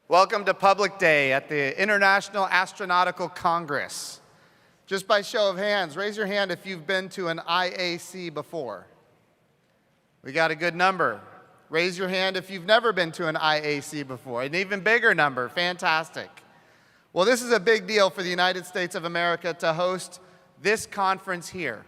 Welcome to Public Day at the International Astronautical Congress. Just by show of hands, raise your hand if you've been to an IAC before. We got a good number. Raise your hand if you've never been to an IAC before. An even bigger number, fantastic. Well, this is a big deal for the United States of America to host this conference here.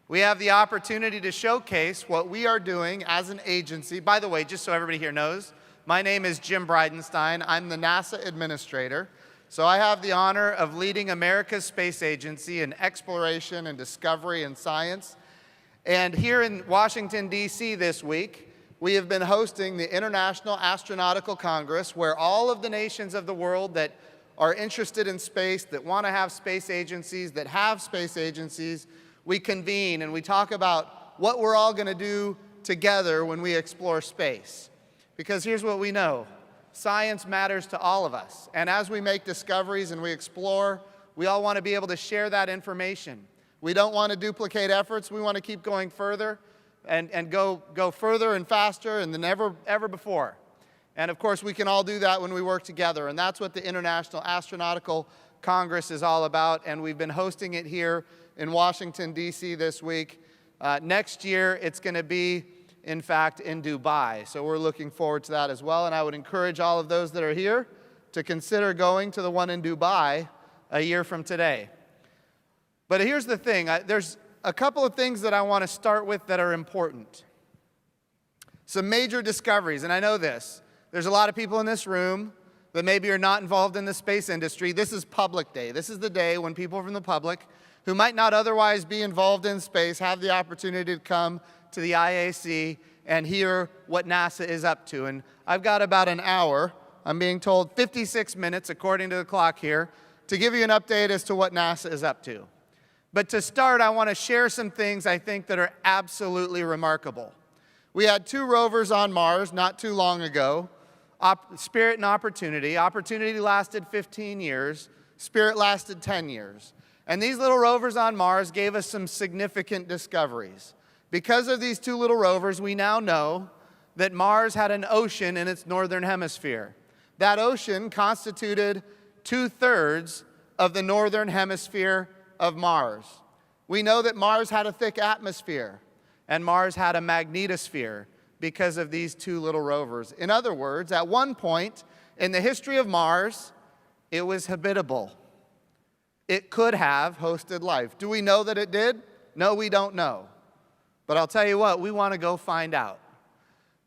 We have the opportunity to showcase what we are doing as an agency. By the way, just so everybody here knows, my name is Jim Bridenstine. I'm the NASA administrator. So I have the honor of leading America's space agency in exploration and discovery and science. And here in Washington, D.C. this week, we have been hosting the International Astronautical Congress, where all of the nations of the world that are interested in space, that want to have space agencies, that have space agencies, we convene and we talk about what we're all going to do together when we explore space. Because here's what we know. Science matters to all of us. And as we make discoveries and we explore, we all want to be able to share that information. We don't want to duplicate efforts. We want to keep going further and go further and faster than ever before. And of course, we can all do that when we work together. And that's what the International Astronautical Congress is all about. And we've been hosting it here in Washington, D.C. this week. Next year, it's going to be, in fact, in Dubai. So we're looking forward to that as well. And I would encourage all of those that are here to consider going to the one in Dubai a year from today. But here's the thing. There's a couple of things that I want to start with that are important. Some major discoveries, and I know this. There's a lot of people in this room that maybe are not involved in the space industry. This is Public Day. This is the day when people from the public who might not otherwise be involved in space have the opportunity to come to the IAC and hear what NASA is up to. And I've got about an hour, I'm being told 56 minutes according to the clock here, to give you an update as to what NASA is up to. But to start, I want to share some things I think that are absolutely remarkable. We had 2 rovers on Mars not too long ago, Spirit and Opportunity. Opportunity lasted 15 years, Spirit lasted 10 years. And these little rovers on Mars gave us some significant discoveries. Because of these 2 little rovers, we now know that Mars had an ocean in its northern hemisphere. That ocean constituted 2/3 of the northern hemisphere of Mars. We know that Mars had a thick atmosphere, and Mars had a magnetosphere because of these 2 little rovers. In other words, at one point in the history of Mars, it was habitable. It could have hosted life. Do we know that it did? No, we don't know. But I'll tell you what, we want to go find out.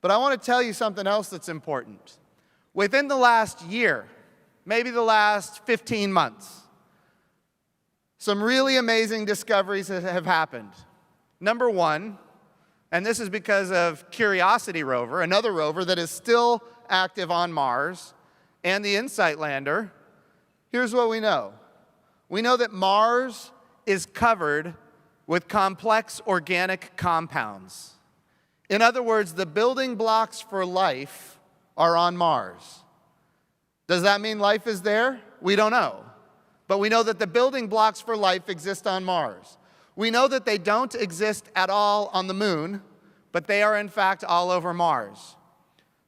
But I want to tell you something else that's important. Within the last year, maybe the last 15 months, some really amazing discoveries have happened. Number one, and this is because of Curiosity rover, another rover that is still active on Mars, and the InSight lander. Here's what we know. We know that Mars is covered with complex organic compounds. In other words, the building blocks for life are on Mars. Does that mean life is there? We don't know. But we know that the building blocks for life exist on Mars. We know that they don't exist at all on the moon, but they are in fact all over Mars.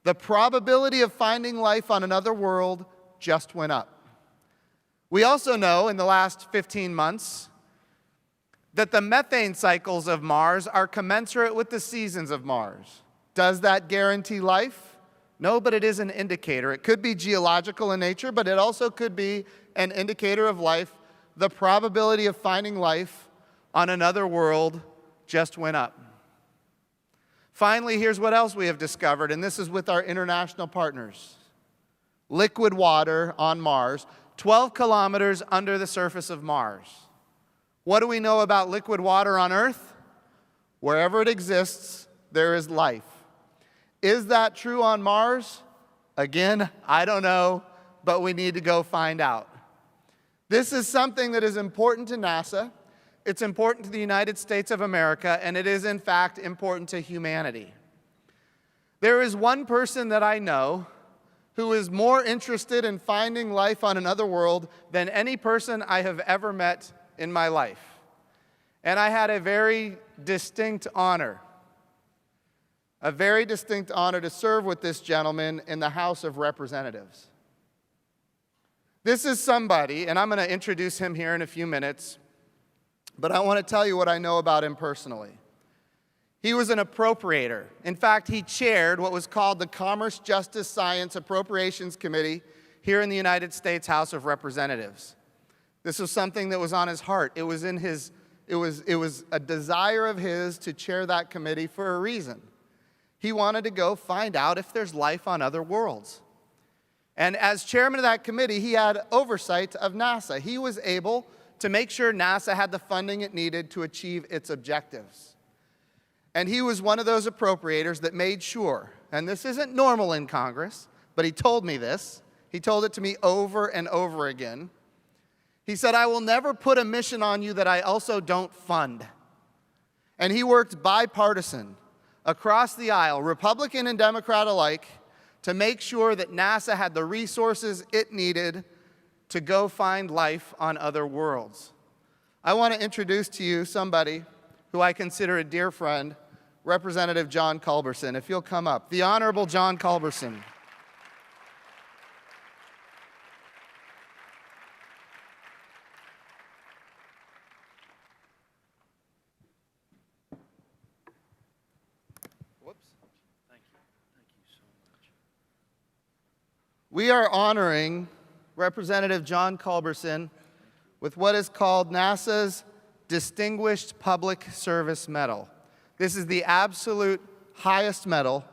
The probability of finding life on another world just went up. We also know in the last 15 months that the methane cycles of Mars are commensurate with the seasons of Mars. Does that guarantee life? No, but it is an indicator. It could be geological in nature, but it also could be an indicator of life. The probability of finding life on another world just went up. Finally, here's what else we have discovered, and this is with our international partners. Liquid water on Mars, 12 kilometers under the surface of Mars. What do we know about liquid water on Earth? Wherever it exists, there is life. Is that true on Mars? Again, I don't know, but we need to go find out. This is something that is important to NASA, it's important to the United States of America, and it is in fact important to humanity. There is one person that I know who is more interested in finding life on another world than any person I have ever met in my life. And I had a very distinct honor to serve with this gentleman in the House of Representatives. This is somebody, and I'm going to introduce him here in a few minutes, but I want to tell you what I know about him personally. He was an appropriator. In fact, he chaired what was called the Commerce, Justice, Science Appropriations Committee here in the United States House of Representatives. This was something that was on his heart. It was a desire of his to chair that committee for a reason. He wanted to go find out if there's life on other worlds. And as chairman of that committee, he had oversight of NASA. He was able to make sure NASA had the funding it needed to achieve its objectives. And he was one of those appropriators that made sure, and this isn't normal in Congress, but he told me this. He told it to me over and over again. He said, I will never put a mission on you that I also don't fund. And he worked bipartisan across the aisle, Republican and Democrat alike, to make sure that NASA had the resources it needed to go find life on other worlds. I want to introduce to you somebody who I consider a dear friend, Representative John Culberson. If you'll come up. The Honorable John Culberson. We are honoring Representative John Culberson with what is called NASA's Distinguished Public Service Medal. This is the absolute highest medal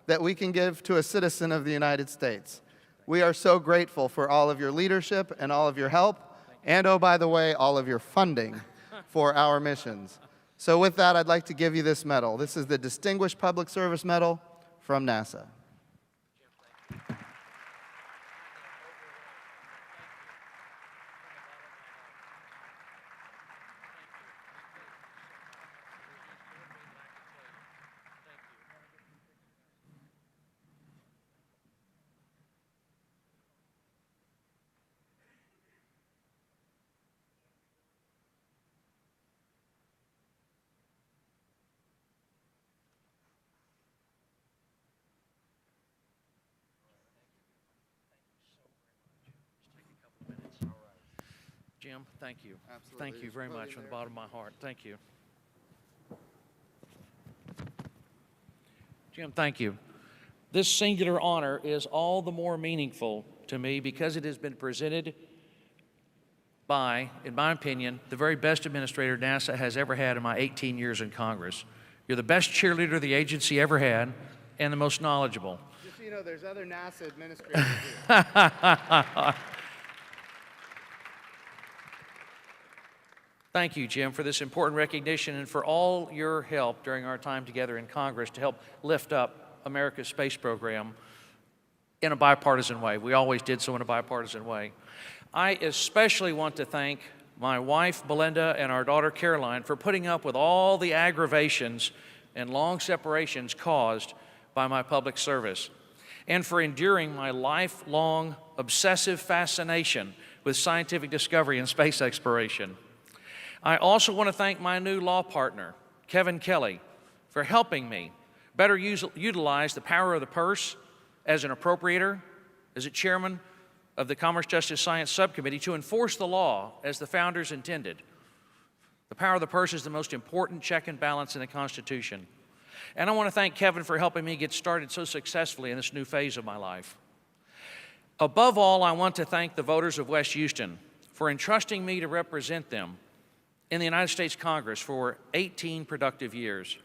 that we can give to a citizen of the United States. We are so grateful for all of your leadership and all of your help, and oh, by the way, all of your funding for our missions. So with that, I'd like to give you this medal. This is the Distinguished Public Service Medal from NASA. Jim, thank you. Absolutely. Thank you very much from the bottom of my heart. Thank you. Jim, thank you. This singular honor is all the more meaningful to me because it has been presented by, in my opinion, the very best administrator NASA has ever had in my 18 years in Congress. You're the best cheerleader the agency ever had and the most knowledgeable. Just so you know, there's other NASA administrators here. Thank you, Jim, for this important recognition and for all your help during our time together in Congress to help lift up America's space program in a bipartisan way. We always did so in a bipartisan way. I especially want to thank my wife, Belinda, and our daughter, Caroline, for putting up with all the aggravations and long separations caused by my public service, and for enduring my lifelong obsessive fascination with scientific discovery and space exploration. I also want to thank my new law partner, Kevin Kelly, for helping me better utilize the power of the purse as an appropriator, as a chairman of the Commerce, Justice, Science Subcommittee to enforce the law as the founders intended. The power of the purse is the most important check and balance in the Constitution. And I want to thank Kevin for helping me get started so successfully in this new phase of my life. Above all, I want to thank the voters of West Houston for entrusting me to represent them in the United States Congress for 18 productive years.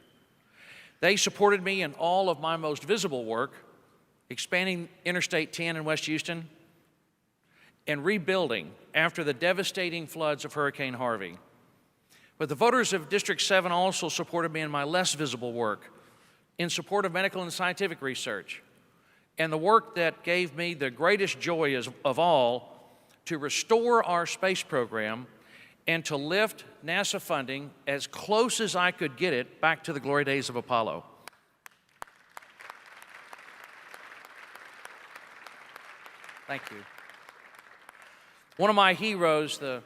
They supported me in all of my most visible work, expanding Interstate 10 in West Houston and rebuilding after the devastating floods of Hurricane Harvey. But the voters of District 7 also supported me in my less visible work in support of medical and scientific research, and the work that gave me the greatest joy of all, to restore our space program and to lift NASA funding as close as I could get it back to the glory days of Apollo. Thank you. One of my heroes, the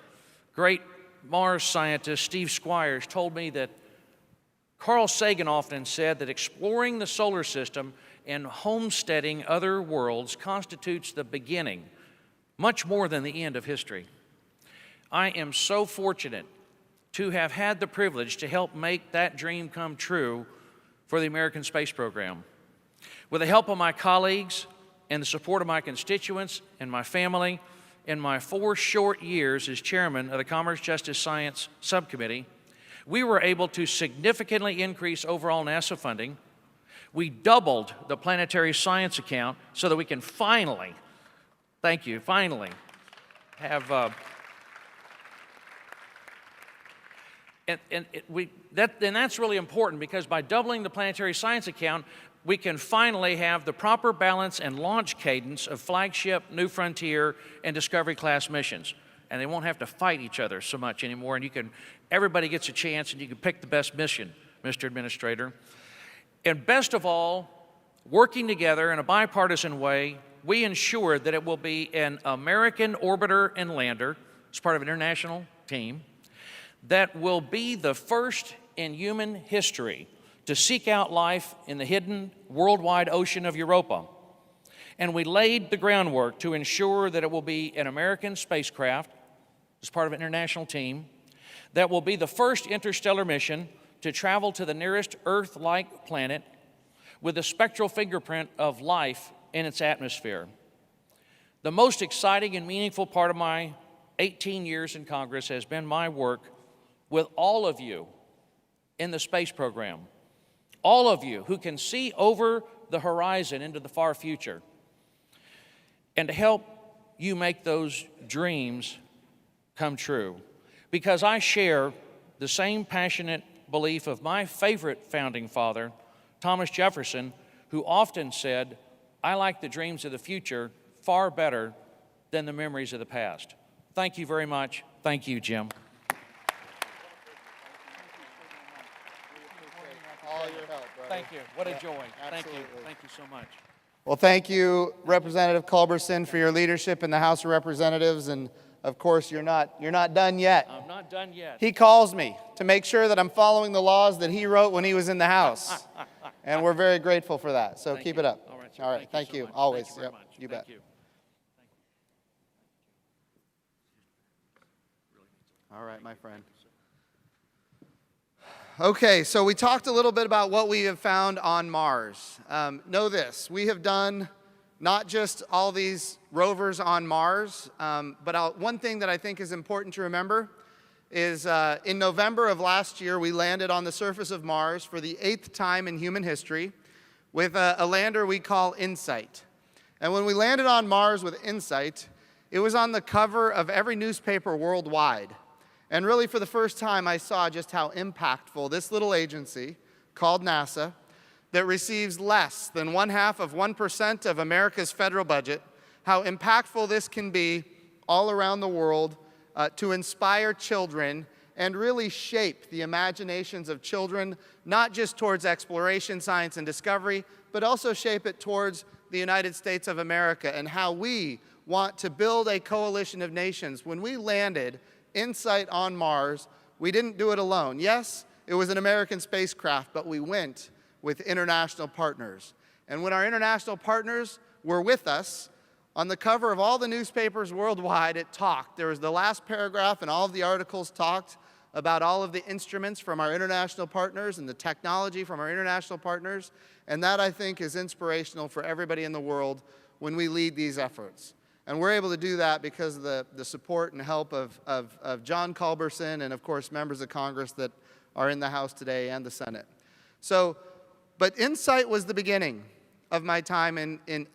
great Mars scientist Steve Squires, told me that Carl Sagan often said that exploring the solar system and homesteading other worlds constitutes the beginning, much more than the end of history. I am so fortunate to have had the privilege to help make that dream come true for the American space program. With the help of my colleagues and the support of my constituents and my family, in my 4 short years as chairman of the Commerce, Justice, Science Subcommittee, we were able to significantly increase overall NASA funding. We doubled the planetary science account so that we can finally, thank you, finally, have and that's really important, because by doubling the planetary science account, we can finally have the proper balance and launch cadence of flagship, New Frontier, and Discovery class missions. And they won't have to fight each other so much anymore, and everybody gets a chance, and you can pick the best mission, Mr. Administrator. And best of all, working together in a bipartisan way, we ensure that it will be an American orbiter and lander, as part of an international team, that will be the first in human history to seek out life in the hidden worldwide ocean of Europa. And we laid the groundwork to ensure that it will be an American spacecraft, as part of an international team, that will be the first interstellar mission to travel to the nearest Earth-like planet with a spectral fingerprint of life in its atmosphere. The most exciting and meaningful part of my 18 years in Congress has been my work with all of you in the space program, all of you who can see over the horizon into the far future, and to help you make those dreams come true. Because I share the same passionate belief of my favorite founding father, Thomas Jefferson, who often said, "I like the dreams of the future far better than the memories of the past." Thank you very much. Thank you, Jim. All your help, brother. Thank you. What a joy. Thank absolutely. you. Thank you so much. Well, thank you, Representative Culberson, for your leadership in the House of Representatives. And of course, you're not done yet. I'm not done yet. He calls me to make sure that I'm following the laws that he wrote when he was in the House. And we're very grateful for that. So Thank keep you. it up. All right, sir. All right. Thank so you. much. Always. Thank you very Yep. much. You Thank bet. you. All right, my friend. Okay, so we talked a little bit about what we have found on Mars. Know this, we have done not just all these rovers on Mars, but one thing that I think is important to remember is in November of last year, we landed on the surface of Mars for the 8th time in human history with a lander we call InSight. And when we landed on Mars with InSight, it was on the cover of every newspaper worldwide. And really, for the first time, I saw just how impactful this little agency called NASA, that receives less than 0.5% of America's federal budget, how impactful this can be all around the world to inspire children and really shape the imaginations of children, not just towards exploration, science, and discovery, but also shape it towards the United States of America and how we want to build a coalition of nations. When we landed InSight on Mars, we didn't do it alone. Yes, it was an American spacecraft, but we went with international partners. And when our international partners were with us, on the cover of all the newspapers worldwide, it talked. There was the last paragraph, and all of the articles talked about all of the instruments from our international partners and the technology from our international partners. And that, I think, is inspirational for everybody in the world when we lead these efforts. And we're able to do that because of the support and help of John Culberson and, of course, members of Congress that are in the House today and the Senate. But InSight was the beginning of my time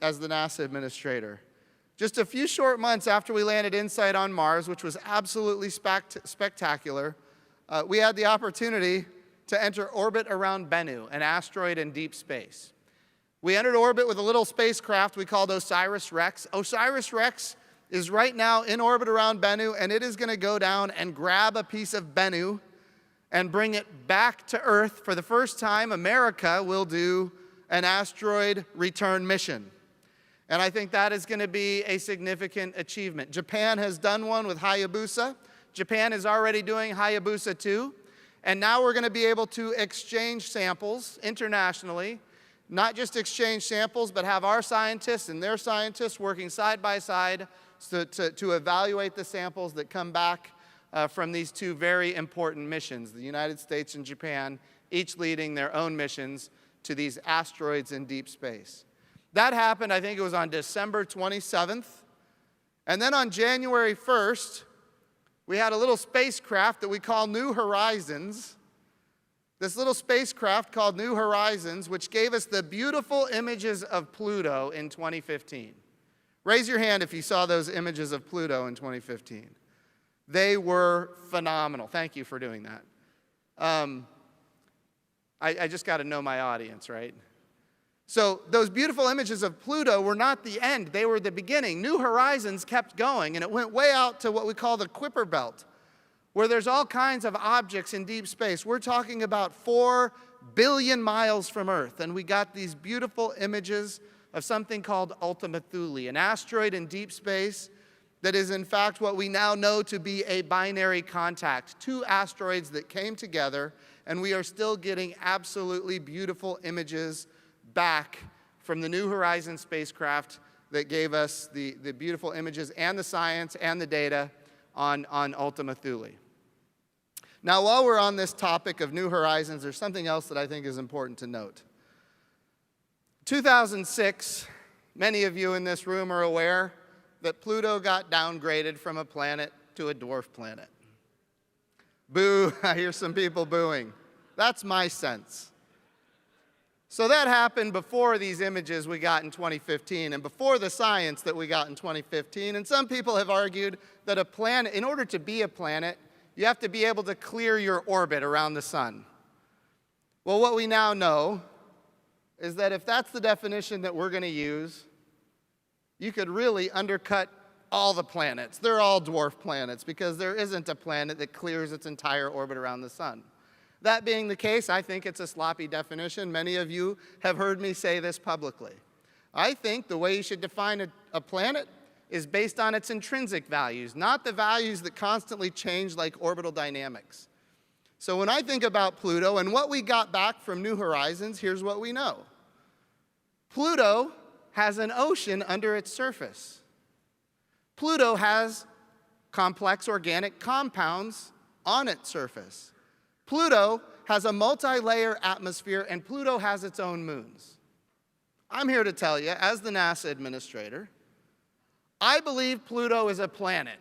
as the NASA administrator. Just a few short months after we landed InSight on Mars, which was absolutely spectacular, we had the opportunity to enter orbit around Bennu, an asteroid in deep space. We entered orbit with a little spacecraft we called OSIRIS-REx. OSIRIS-REx is right now in orbit around Bennu, and it is going to go down and grab a piece of Bennu and bring it back to Earth. For the first time, America will do an asteroid return mission. And I think that is going to be a significant achievement. Japan has done one with Hayabusa. Japan is already doing Hayabusa 2. And now we're going to be able to exchange samples internationally not just exchange samples, but have our scientists and their scientists working side by side to evaluate the samples that come back from these two very important missions, the United States and Japan, each leading their own missions to these asteroids in deep space. That happened, I think it was on December 27th. And then on January 1st, we had a little spacecraft that we call New Horizons. This little spacecraft called New Horizons, which gave us the beautiful images of Pluto in 2015. Raise your hand if you saw those images of Pluto in 2015. They were phenomenal. Thank you for doing that. I just got to know my audience, right? So those beautiful images of Pluto were not the end. They were the beginning. New Horizons kept going, and it went way out to what we call the Kuiper Belt, where there's all kinds of objects in deep space. We're talking about 4 billion miles from Earth, and we got these beautiful images of something called Ultima Thule, an asteroid in deep space that is in fact what we now know to be a binary contact, 2 asteroids that came together, and we are still getting absolutely beautiful images back from the New Horizons spacecraft that gave us the beautiful images and the science and the data on Ultima Thule. Now, while we're on this topic of New Horizons, there's something else that I think is important to note. 2006, many of you in this room are aware that Pluto got downgraded from a planet to a dwarf planet. Boo, I hear some people booing. That's my sense. So that happened before these images we got in 2015 and before the science that we got in 2015. And some people have argued that a planet, in order to be a planet, you have to be able to clear your orbit around the sun. Well, what we now know is that if that's the definition that we're going to use, you could really undercut all the planets. They're all dwarf planets because there isn't a planet that clears its entire orbit around the sun. That being the case, I think it's a sloppy definition. Many of you have heard me say this publicly. I think the way you should define a planet is based on its intrinsic values, not the values that constantly change like orbital dynamics. So when I think about Pluto and what we got back from New Horizons, here's what we know. Pluto has an ocean under its surface. Pluto has complex organic compounds on its surface. Pluto has a multi-layer atmosphere, and Pluto has its own moons. I'm here to tell you, as the NASA administrator, I believe Pluto is a planet.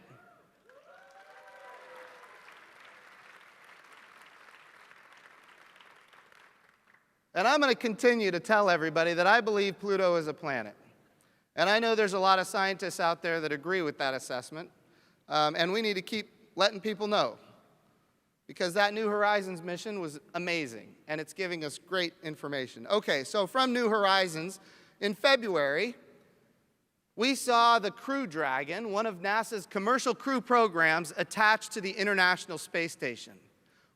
And I'm going to continue to tell everybody that I believe Pluto is a planet. And I know there's a lot of scientists out there that agree with that assessment, and we need to keep letting people know. Because that New Horizons mission was amazing, and it's giving us great information. Okay, so from New Horizons, in February, we saw the Crew Dragon, one of NASA's commercial crew programs, attached to the International Space Station.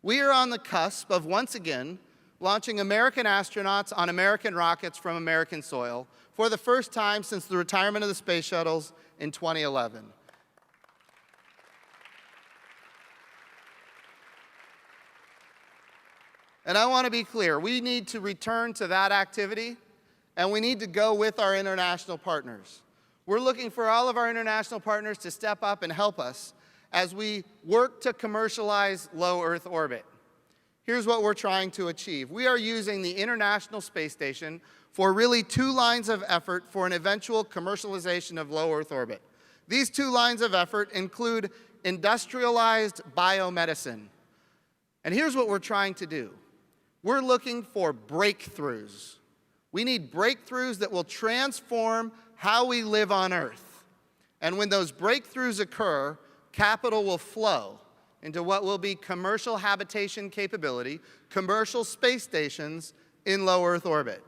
We are on the cusp of, once again, launching American astronauts on American rockets from American soil for the first time since the retirement of the space shuttles in 2011. And I want to be clear, we need to return to that activity, and we need to go with our international partners. We're looking for all of our international partners to step up and help us as we work to commercialize low Earth orbit. Here's what we're trying to achieve. We are using the International Space Station for really 2 lines of effort for an eventual commercialization of low Earth orbit. These 2 lines of effort include industrialized biomedicine. And here's what we're trying to do. We're looking for breakthroughs. We need breakthroughs that will transform how we live on Earth. And when those breakthroughs occur, capital will flow into what will be commercial habitation capability, commercial space stations in low Earth orbit.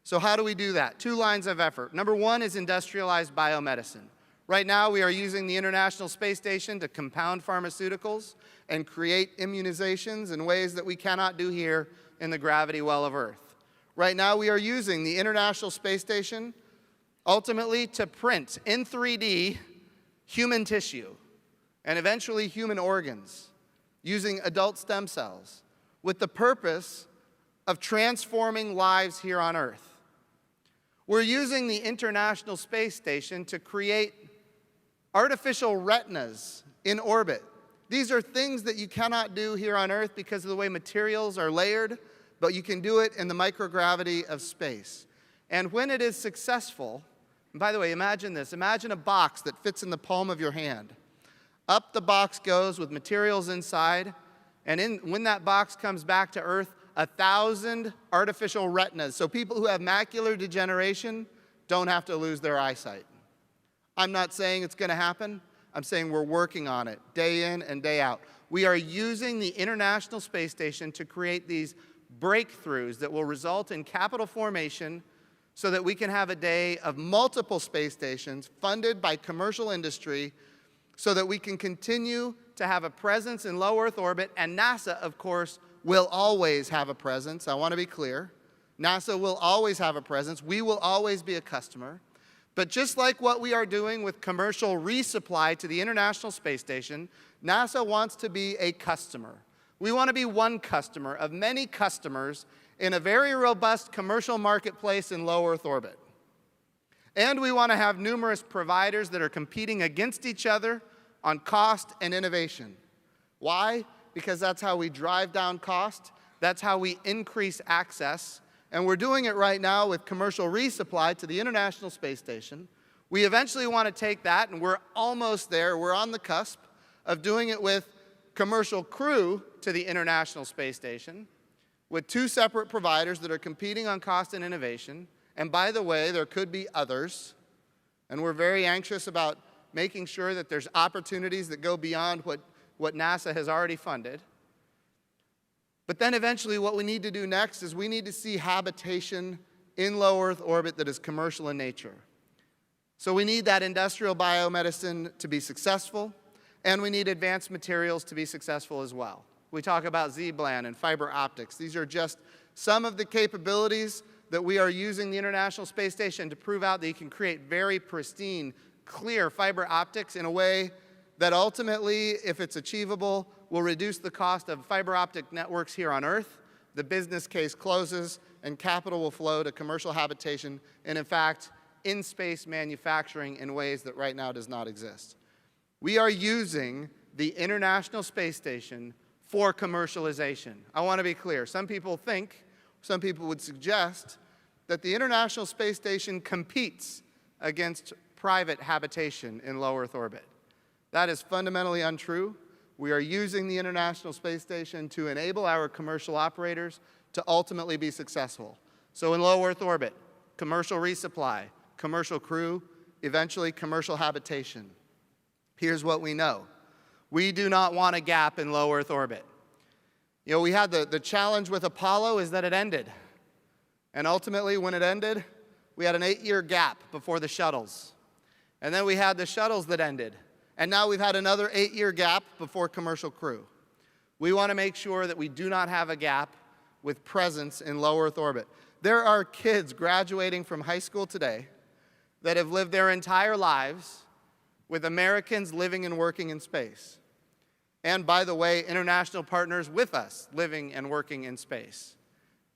So how do we do that? 2 lines of effort. Number 1 is industrialized biomedicine. Right now, we are using the International Space Station to compound pharmaceuticals and create immunizations in ways that we cannot do here in the gravity well of Earth. Right now, we are using the International Space Station ultimately to print in 3D human tissue and eventually human organs using adult stem cells with the purpose of transforming lives here on Earth. We're using the International Space Station to create artificial retinas in orbit. These are things that you cannot do here on Earth because of the way materials are layered, but you can do it in the microgravity of space. And when it is successful, and by the way, imagine this. Imagine a box that fits in the palm of your hand. Up the box goes with materials inside, and when that box comes back to Earth, 1,000 artificial retinas. So people who have macular degeneration don't have to lose their eyesight. I'm not saying it's going to happen. I'm saying we're working on it day in and day out. We are using the International Space Station to create these breakthroughs that will result in capital formation so that we can have a day of multiple space stations funded by commercial industry so that we can continue to have a presence in low Earth orbit. And NASA, of course, will always have a presence. I want to be clear. NASA will always have a presence. We will always be a customer. But just like what we are doing with commercial resupply to the International Space Station, NASA wants to be a customer. We want to be one customer of many customers in a very robust commercial marketplace in low Earth orbit. And we want to have numerous providers that are competing against each other on cost and innovation. Why? Because that's how we drive down cost, that's how we increase access, and we're doing it right now with commercial resupply to the International Space Station. We eventually want to take that, and we're almost there, we're on the cusp of doing it with commercial crew to the International Space Station, with 2 separate providers that are competing on cost and innovation. And by the way, there could be others, and we're very anxious about making sure that there's opportunities that go beyond what NASA has already funded. But then eventually what we need to do next is we need to see habitation in low Earth orbit that is commercial in nature. So we need that industrial biomedicine to be successful, and we need advanced materials to be successful as well. We talk about Z-band and fiber optics. These are just some of the capabilities that we are using the International Space Station to prove out that you can create very pristine, clear fiber optics in a way that ultimately, if it's achievable, will reduce the cost of fiber optic networks here on Earth. The business case closes, and capital will flow to commercial habitation and, in fact, in-space manufacturing in ways that right now does not exist. We are using the International Space Station for commercialization. I want to be clear. Some people would suggest that the International Space Station competes against private habitation in low Earth orbit. That is fundamentally untrue. We are using the International Space Station to enable our commercial operators to ultimately be successful. So in low Earth orbit, commercial resupply, commercial crew, eventually commercial habitation. Here's what we know. We do not want a gap in low Earth orbit. You know, we had the challenge with Apollo is that it ended. And ultimately, when it ended, we had an 8-year gap before the shuttles. And then we had the shuttles that ended. And now we've had another 8-year gap before commercial crew. We want to make sure that we do not have a gap with presence in low Earth orbit. There are kids graduating from high school today that have lived their entire lives with Americans living and working in space. And by the way, international partners with us living and working in space.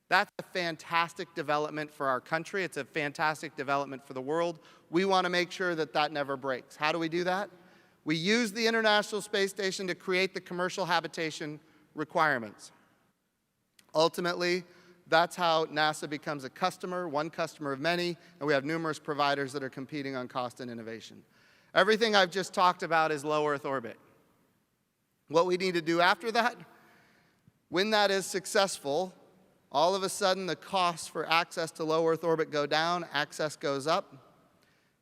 That's a fantastic development for our country. It's a fantastic development for the world. We want to make sure that that never breaks. How do we do that? We use the International Space Station to create the commercial habitation requirements. Ultimately, that's how NASA becomes a customer, one customer of many, and we have numerous providers that are competing on cost and innovation. Everything I've just talked about is low Earth orbit. What we need to do after that, when that is successful, all of a sudden the costs for access to low Earth orbit go down, access goes up,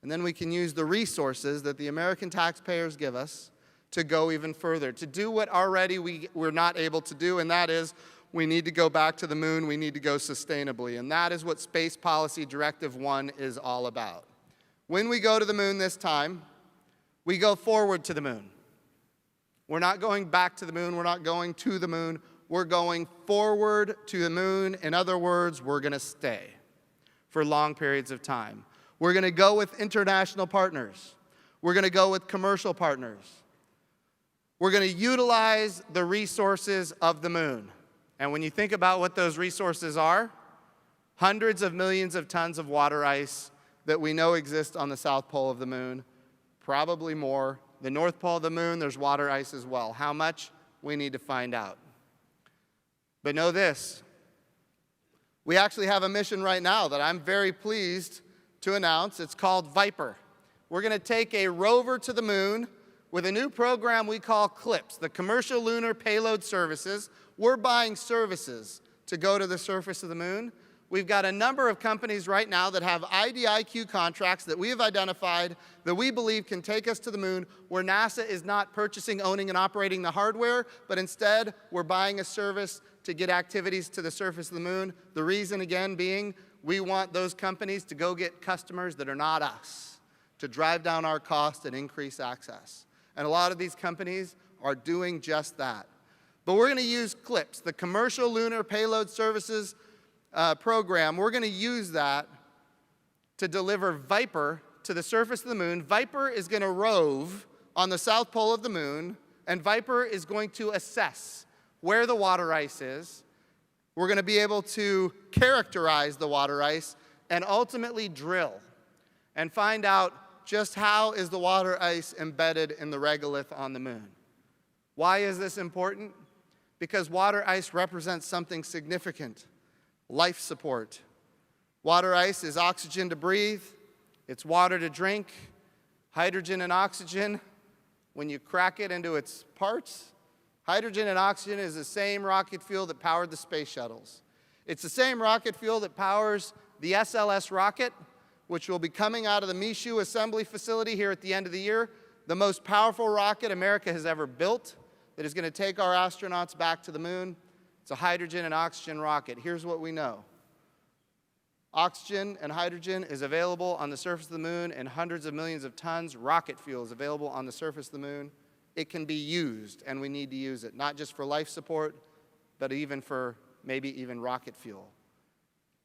and then we can use the resources that the American taxpayers give us to go even further, to do what already we're not able to do, and that is we need to go back to the moon, we need to go sustainably, and that is what Space Policy Directive 1 is all about. When we go to the moon this time, we go forward to the moon. We're not going back to the moon, we're not going to the moon, we're going forward to the moon. In other words, we're going to stay for long periods of time. We're going to go with international partners. We're going to go with commercial partners. We're going to utilize the resources of the moon. And when you think about what those resources are, hundreds of millions of tons of water ice that we know exist on the south pole of the moon, probably more. The north pole of the moon, there's water ice as well. How much? We need to find out. But know this, we actually have a mission right now that I'm very pleased to announce. It's called Viper. We're going to take a rover to the moon with a new program we call CLPS, the Commercial Lunar Payload Services. We're buying services to go to the surface of the moon. We've got a number of companies right now that have IDIQ contracts that we have identified that we believe can take us to the moon, where NASA is not purchasing, owning, and operating the hardware, but instead we're buying a service to get activities to the surface of the moon. The reason, again, being we want those companies to go get customers that are not us, to drive down our cost and increase access. And a lot of these companies are doing just that. But we're going to use CLPS, the Commercial Lunar Payload Services program. We're going to use that to deliver Viper to the surface of the moon. Viper is going to rove on the south pole of the moon, and Viper is going to assess where the water ice is. We're going to be able to characterize the water ice and ultimately drill and find out just how is the water ice embedded in the regolith on the moon. Why is this important? Because water ice represents something significant: life support. Water ice is oxygen to breathe, it's water to drink, hydrogen and oxygen. When you crack it into its parts, hydrogen and oxygen is the same rocket fuel that powered the space shuttles. It's the same rocket fuel that powers the SLS rocket, which will be coming out of the Michoud assembly facility here at the end of the year, the most powerful rocket America has ever built that is going to take our astronauts back to the moon. It's a hydrogen and oxygen rocket. Here's what we know. Oxygen and hydrogen is available on the surface of the moon in hundreds of millions of tons. Rocket fuel is available on the surface of the moon. It can be used, and we need to use it, not just for life support, but even for maybe even rocket fuel.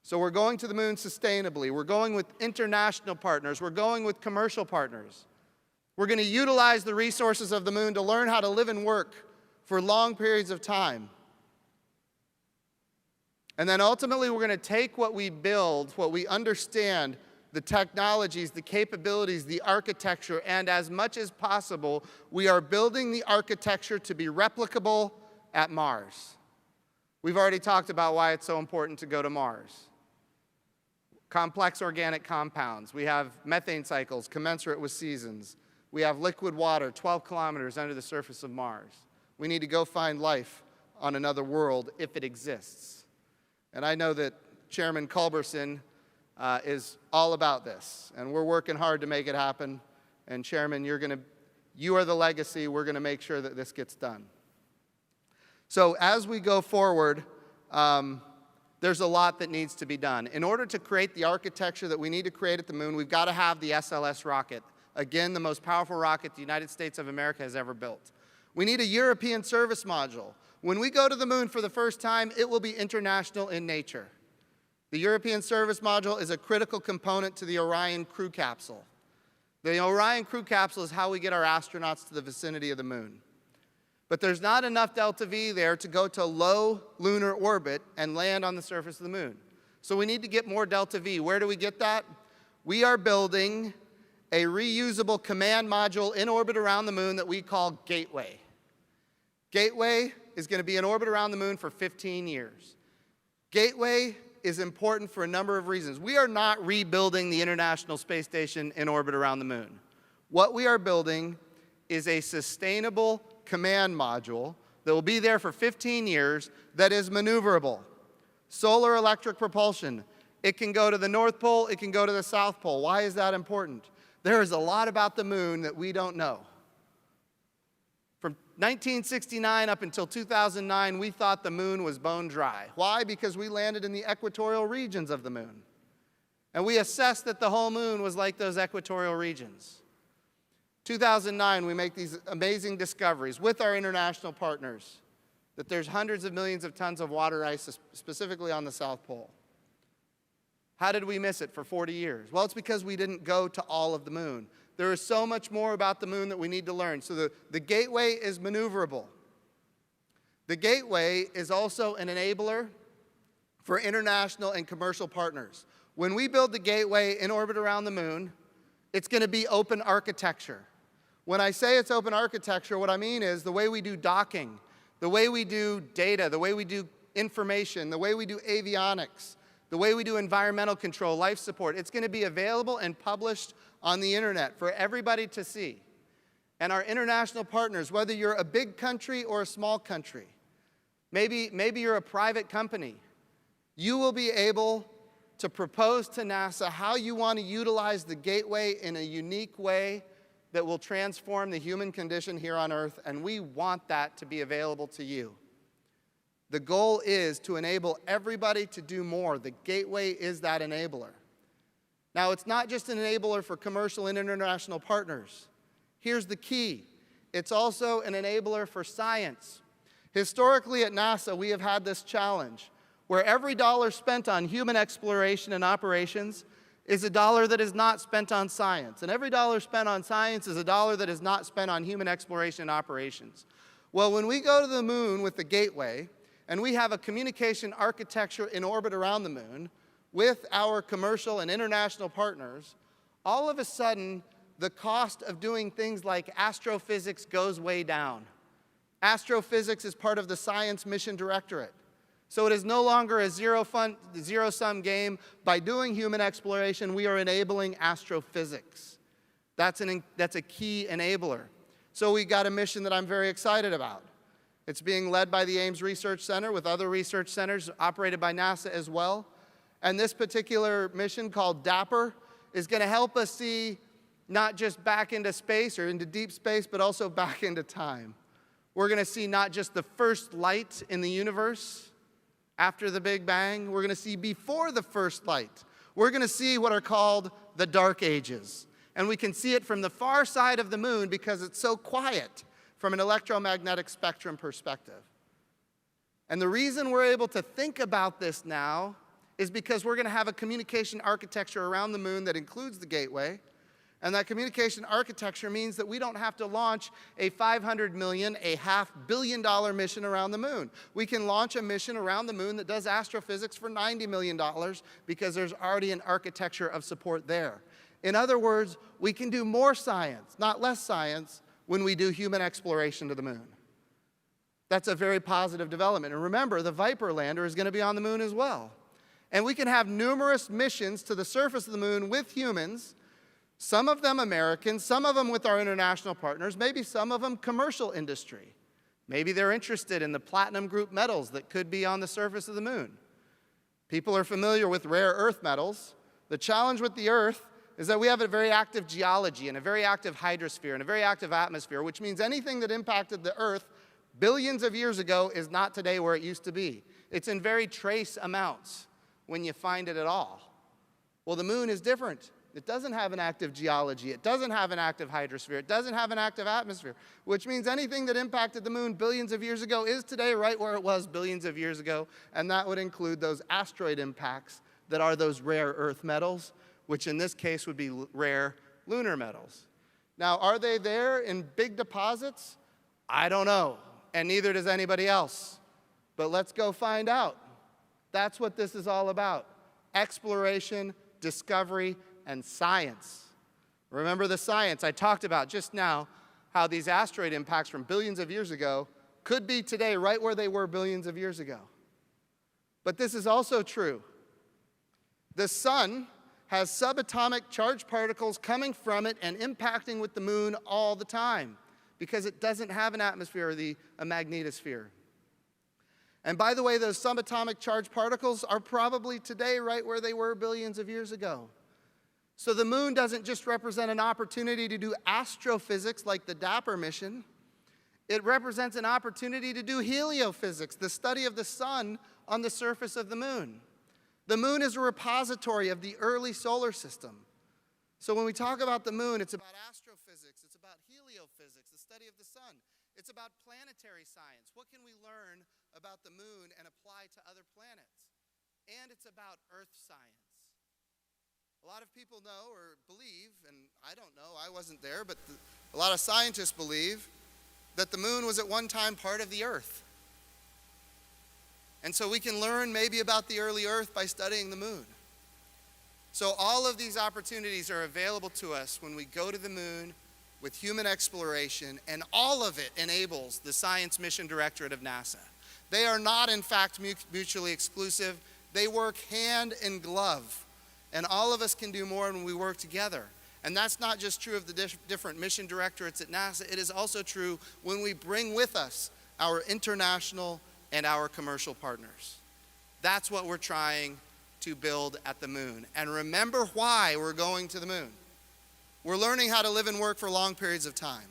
So we're going to the moon sustainably. We're going with international partners. We're going with commercial partners. We're going to utilize the resources of the moon to learn how to live and work for long periods of time. And then ultimately, we're going to take what we build, what we understand, the technologies, the capabilities, the architecture, and as much as possible, we are building the architecture to be replicable at Mars. We've already talked about why it's so important to go to Mars. Complex organic compounds. We have methane cycles commensurate with seasons. We have liquid water 12 kilometers under the surface of Mars. We need to go find life on another world if it exists. And I know that Chairman Culberson is all about this, and we're working hard to make it happen. And Chairman, you are the legacy. We're going to make sure that this gets done. So as we go forward, there's a lot that needs to be done. In order to create the architecture that we need to create at the moon, we've got to have the SLS rocket. Again, the most powerful rocket the United States of America has ever built. We need a European service module. When we go to the moon for the first time, it will be international in nature. The European service module is a critical component to the Orion crew capsule. The Orion crew capsule is how we get our astronauts to the vicinity of the moon. But there's not enough delta V there to go to low lunar orbit and land on the surface of the moon. So we need to get more delta V. Where do we get that? We are building a reusable command module in orbit around the moon that we call Gateway. Gateway is going to be in orbit around the moon for 15 years. Gateway is important for a number of reasons. We are not rebuilding the International Space Station in orbit around the moon. What we are building is a sustainable command module that will be there for 15 years that is maneuverable. Solar electric propulsion. It can go to the North Pole, it can go to the South Pole. Why is that important? There is a lot about the moon that we don't know. From 1969 up until 2009, we thought the moon was bone dry. Why? Because we landed in the equatorial regions of the moon. And we assessed that the whole moon was like those equatorial regions. 2009, we make these amazing discoveries with our international partners that there's hundreds of millions of tons of water ice, specifically on the South Pole. How did we miss it for 40 years? Well, it's because we didn't go to all of the moon. There is so much more about the moon that we need to learn. So the Gateway is maneuverable. The Gateway is also an enabler for international and commercial partners. When we build the Gateway in orbit around the moon, it's going to be open architecture. When I say it's open architecture, what I mean is the way we do docking, the way we do data, the way we do information, the way we do avionics, the way we do environmental control, life support, it's going to be available and published on the internet for everybody to see. And our international partners, whether you're a big country or a small country, maybe you're a private company, you will be able to propose to NASA how you want to utilize the Gateway in a unique way that will transform the human condition here on Earth, and we want that to be available to you. The goal is to enable everybody to do more. The Gateway is that enabler. Now, it's not just an enabler for commercial and international partners. Here's the key. It's also an enabler for science. Historically at NASA, we have had this challenge where every dollar spent on human exploration and operations is a dollar that is not spent on science. And every dollar spent on science is a dollar that is not spent on human exploration and operations. Well, when we go to the moon with the Gateway, and we have a communication architecture in orbit around the moon with our commercial and international partners, all of a sudden, the cost of doing things like astrophysics goes way down. Astrophysics is part of the Science Mission Directorate. So it is no longer a zero-sum game. By doing human exploration, we are enabling astrophysics. That's a key enabler. So we got a mission that I'm very excited about. It's being led by the Ames Research Center with other research centers operated by NASA as well. And this particular mission called DAPPER is going to help us see not just back into space or into deep space, but also back into time. We're going to see not just the first light in the universe after the Big Bang. We're going to see before the first light. We're going to see what are called the Dark Ages. And we can see it from the far side of the moon because it's so quiet from an electromagnetic spectrum perspective. And the reason we're able to think about this now is because we're going to have a communication architecture around the moon that includes the Gateway. And that communication architecture means that we don't have to launch a $500 million, a $500 million mission around the moon. We can launch a mission around the moon that does astrophysics for $90 million because there's already an architecture of support there. In other words, we can do more science, not less science, when we do human exploration to the moon. That's a very positive development. And remember, the Viper lander is going to be on the moon as well. And we can have numerous missions to the surface of the moon with humans, some of them American, some of them with our international partners, maybe some of them commercial industry. Maybe they're interested in the platinum group metals that could be on the surface of the moon. People are familiar with rare earth metals. The challenge with the Earth is that we have a very active geology and a very active hydrosphere and a very active atmosphere, which means anything that impacted the Earth billions of years ago is not today where it used to be. It's in very trace amounts when you find it at all. Well, the moon is different. It doesn't have an active geology. It doesn't have an active hydrosphere. It doesn't have an active atmosphere, which means anything that impacted the moon billions of years ago is today right where it was billions of years ago, and that would include those asteroid impacts that are those rare earth metals, which in this case would be rare lunar metals. Now, are they there in big deposits? I don't know, and neither does anybody else. But let's go find out. That's what this is all about. Exploration, discovery, and science. Remember the science I talked about just now, how these asteroid impacts from billions of years ago could be today right where they were billions of years ago. But this is also true. The sun has subatomic charged particles coming from it and impacting with the moon all the time because it doesn't have an atmosphere or a magnetosphere. And by the way, those subatomic charged particles are probably today right where they were billions of years ago. So the moon doesn't just represent an opportunity to do astrophysics like the DAPPER mission. It represents an opportunity to do heliophysics, the study of the sun on the surface of the moon. The moon is a repository of the early solar system. So when we talk about the moon, it's about astrophysics, it's about heliophysics, the study of the sun. It's about planetary science. What can we learn about the moon and apply to other planets? And it's about Earth science. A lot of people know or believe, and I don't know, I wasn't there, but a lot of scientists believe that the moon was at one time part of the Earth. And so we can learn maybe about the early Earth by studying the moon. So all of these opportunities are available to us when we go to the moon with human exploration, and all of it enables the Science Mission Directorate of NASA. They are not, in fact, mutually exclusive. They work hand in glove, and all of us can do more when we work together. And that's not just true of the different mission directorates at NASA. It is also true when we bring with us our international and our commercial partners. That's what we're trying to build at the moon. And remember why we're going to the moon. We're learning how to live and work for long periods of time.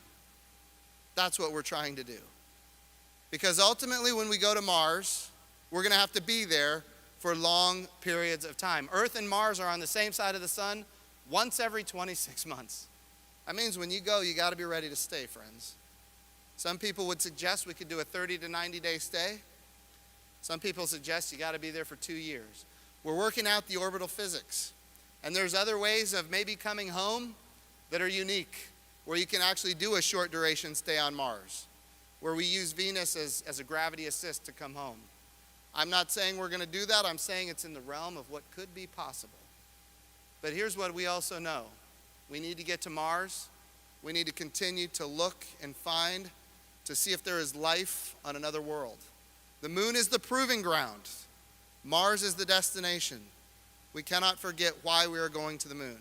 That's what we're trying to do. Because ultimately, when we go to Mars, we're going to have to be there for long periods of time. Earth and Mars are on the same side of the sun once every 26 months. That means when you go, you got to be ready to stay, friends. Some people would suggest we could do a 30 to 90-day stay. Some people suggest you got to be there for 2 years. We're working out the orbital physics. And there's other ways of maybe coming home that are unique, where you can actually do a short duration stay on Mars, where we use Venus as a gravity assist to come home. I'm not saying we're going to do that. I'm saying it's in the realm of what could be possible. But here's what we also know. We need to get to Mars. We need to continue to look and find to see if there is life on another world. The moon is the proving ground. Mars is the destination. We cannot forget why we are going to the moon.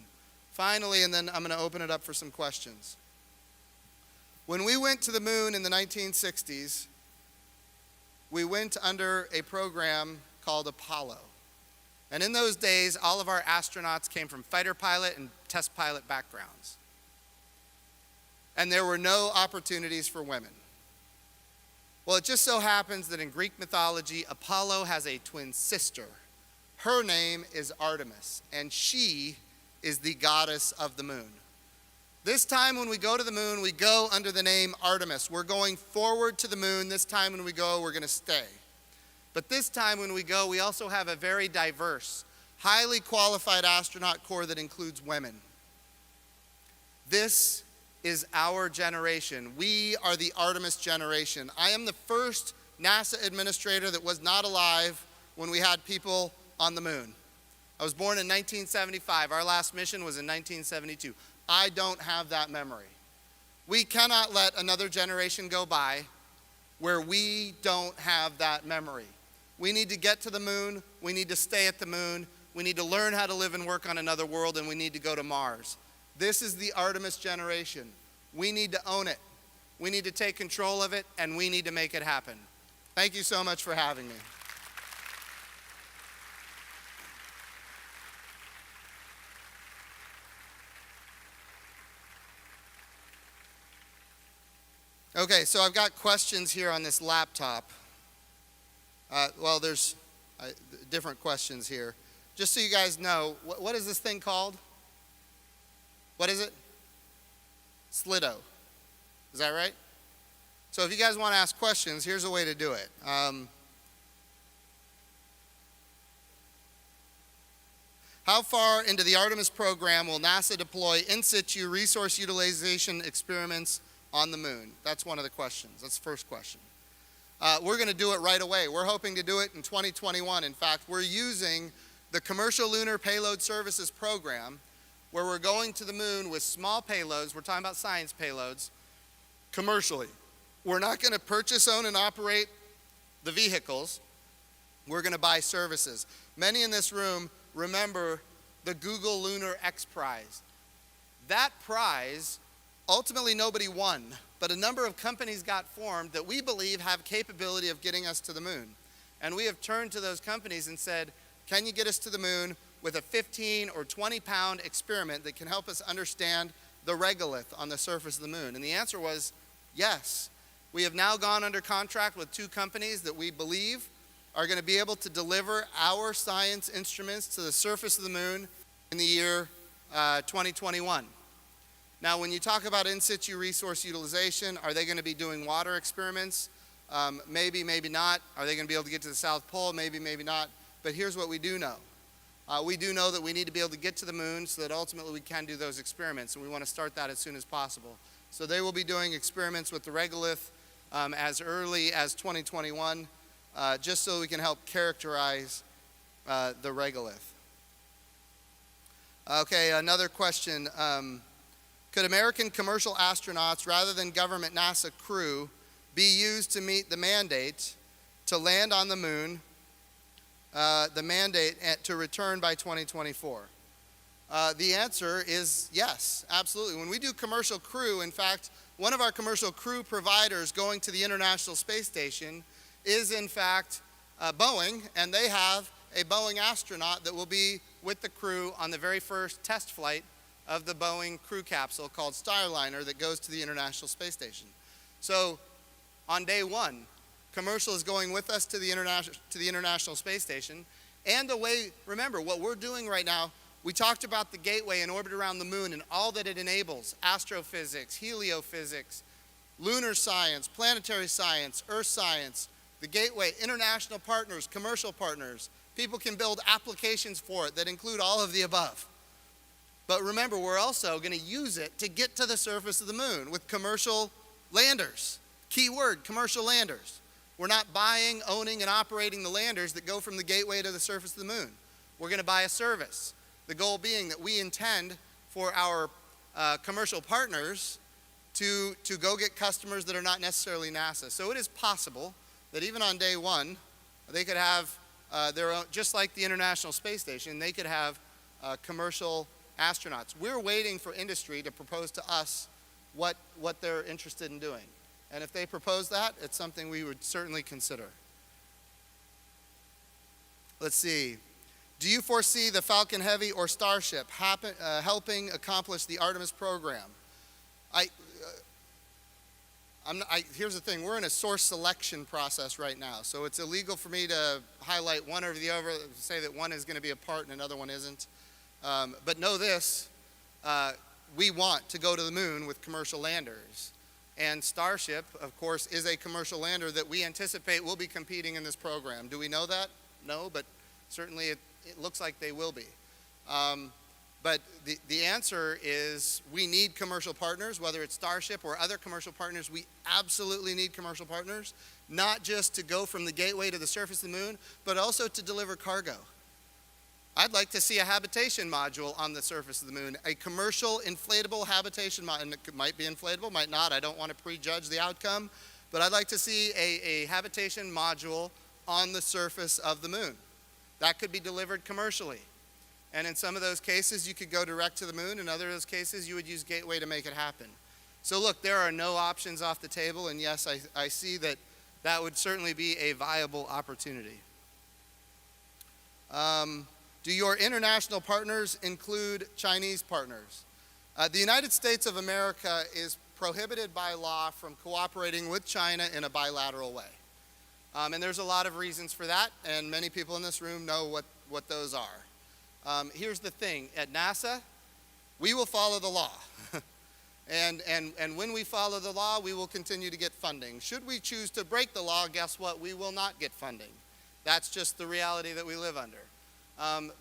Finally, and then I'm going to open it up for some questions. When we went to the moon in the 1960s, we went under a program called Apollo. And in those days, all of our astronauts came from fighter pilot and test pilot backgrounds. And there were no opportunities for women. Well, it just so happens that in Greek mythology, Apollo has a twin sister. Her name is Artemis, and she is the goddess of the moon. This time when we go to the moon, we go under the name Artemis. We're going forward to the moon. This time when we go, we're going to stay. But this time when we go, we also have a very diverse, highly qualified astronaut corps that includes women. This is our generation. We are the Artemis generation. I am the first NASA administrator that was not alive when we had people on the moon. I was born in 1975. Our last mission was in 1972. I don't have that memory. We cannot let another generation go by where we don't have that memory. We need to get to the moon. We need to stay at the moon. We need to learn how to live and work on another world, and we need to go to Mars. This is the Artemis generation. We need to own it. We need to take control of it, and we need to make it happen. Thank you so much for having me. Okay, so I've got questions here on this laptop. There's different questions here. Just so you guys know, what is this thing called? What is it? Slido. Is that right? So if you guys want to ask questions, here's a way to do it. How far into the Artemis program will NASA deploy in situ resource utilization experiments on the moon? That's one of the questions. That's the first question. We're going to do it right away. We're hoping to do it in 2021. In fact, we're using the Commercial Lunar Payload Services program, where we're going to the moon with small payloads. We're talking about science payloads, commercially. We're not going to purchase, own, and operate the vehicles. We're going to buy services. Many in this room remember the Google Lunar X Prize. That prize, ultimately nobody won, but a number of companies got formed that we believe have capability of getting us to the moon. And we have turned to those companies and said, can you get us to the moon with a 15 or 20 pound experiment that can help us understand the regolith on the surface of the moon? And the answer was yes. We have now gone under contract with 2 companies that we believe are going to be able to deliver our science instruments to the surface of the moon in the year 2021. Now, when you talk about in situ resource utilization, are they going to be doing water experiments? Maybe, maybe not. Are they going to be able to get to the South Pole? Maybe, maybe not. But here's what we do know. We do know that we need to be able to get to the moon so that ultimately we can do those experiments, and we want to start that as soon as possible. So they will be doing experiments with the regolith as early as 2021. just so we can help characterize the regolith. Okay, another question. Could American commercial astronauts, rather than government NASA crew, be used to meet the mandate to land on the moon, the mandate to return by 2024? The answer is yes, absolutely. When we do commercial crew, in fact, one of our commercial crew providers going to the International Space Station is in fact Boeing, and they have a Boeing astronaut that will be with the crew on the very first test flight of the Boeing crew capsule called Starliner that goes to the International Space Station. So on day one, commercial is going with us to the International Space Station. And the way, remember, what we're doing right now, we talked about the gateway in orbit around the moon and all that it enables: astrophysics, heliophysics, lunar science, planetary science, earth science, the gateway, international partners, commercial partners. People can build applications for it that include all of the above. But remember, we're also going to use it to get to the surface of the moon with commercial landers. Key word, commercial landers. We're not buying, owning, and operating the landers that go from the gateway to the surface of the moon. We're going to buy a service. The goal being that we intend for our commercial partners to go get customers that are not necessarily NASA. So it is possible that even on day one, they could have their own, just like the International Space Station, they could have commercial astronauts. We're waiting for industry to propose to us what they're interested in doing. And if they propose that, it's something we would certainly consider. Let's see. Do you foresee the Falcon Heavy or Starship helping accomplish the Artemis program? Here's the thing. We're in a source selection process right now. So it's illegal for me to highlight one over the other, say that one is going to be a part and another one isn't. But know this, we want to go to the moon with commercial landers. And Starship, of course, is a commercial lander that we anticipate will be competing in this program. Do we know that? No, but certainly it looks like they will be. But the answer is we need commercial partners, whether it's Starship or other commercial partners. We absolutely need commercial partners, not just to go from the gateway to the surface of the moon, but also to deliver cargo. I'd like to see a habitation module on the surface of the moon, a commercial inflatable habitation module. And it might be inflatable, might not. I don't want to prejudge the outcome, but I'd like to see a habitation module on the surface of the moon. That could be delivered commercially. And in some of those cases, you could go direct to the moon. In other of those cases, you would use Gateway to make it happen. So look, there are no options off the table, and yes, I see that that would certainly be a viable opportunity. Do your international partners include Chinese partners? The United States of America is prohibited by law from cooperating with China in a bilateral way. And there's a lot of reasons for that, and many people in this room know what those are. Here's the thing, at NASA, we will follow the law. and when we follow the law, we will continue to get funding. Should we choose to break the law, guess what? We will not get funding. That's just the reality that we live under.